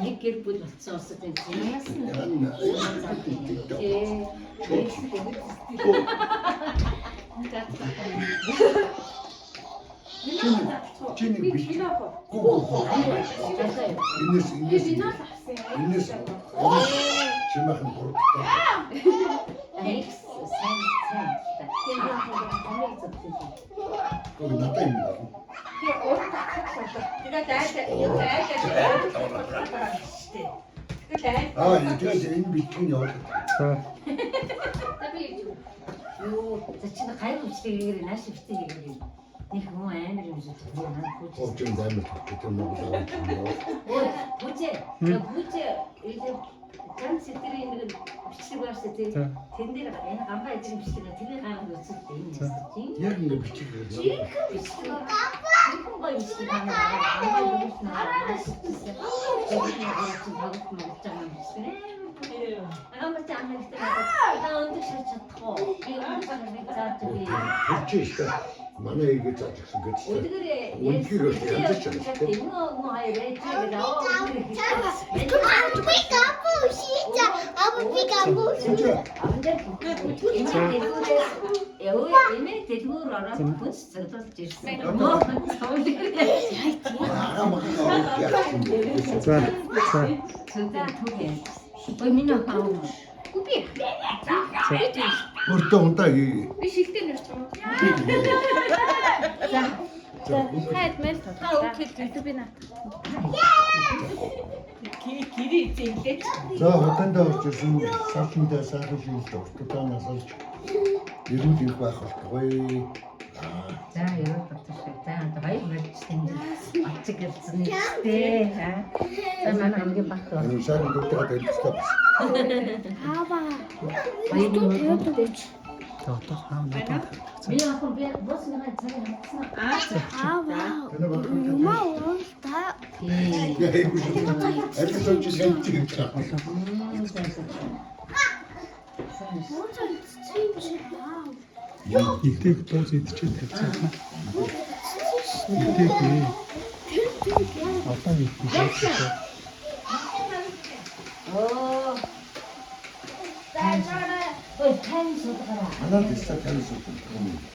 Нэг гэр бүл болсон улсад энэ яасан энэ битгэн яваад. Юу, зачна гайгүй чигээр нааш битээ. Нэг хүн амар юм шиг байна. Хожим даймал гэдэг юм уу? Ой, бүжээ. Илүү ганц тэрийн нэг бичлэг барьсан тийм. Тэн дээр энэ гамбай эзэн бичлэг тэрийг гаргаж үзсэн юм тийм. Яг ингэ бичлэг. Бичлэг. Хүн гоё бичлэг манай игээ заажсан гэж. Үнэхээр янзч Өртөө унтаагийн. Би шилдэг нэрч юм. Хайд мэл тоо. Би наа. Гири зэнтэй. За хотондоо орж ирсэн саашиндаа сайхан шилдэг уртутанаас олж ирүүл их байх болтугай. За яа баттай. За баяр мэдсэн. Ачиг хэлсэн нэртэй. За манай хамгийн багт байна. Энэ сайн дутаад байлцдаг. Баяр мэдээ. Одоо хаана надад. Би ахын би бос нэг цаг хатсан. Аль сонч сэнтиг. Игдэг дууз идчихээд тавьсан. Игдэг ээ. Одоо игдэг. Оо. Ой, тань суудгаа. Манай дэстэй таньс үү?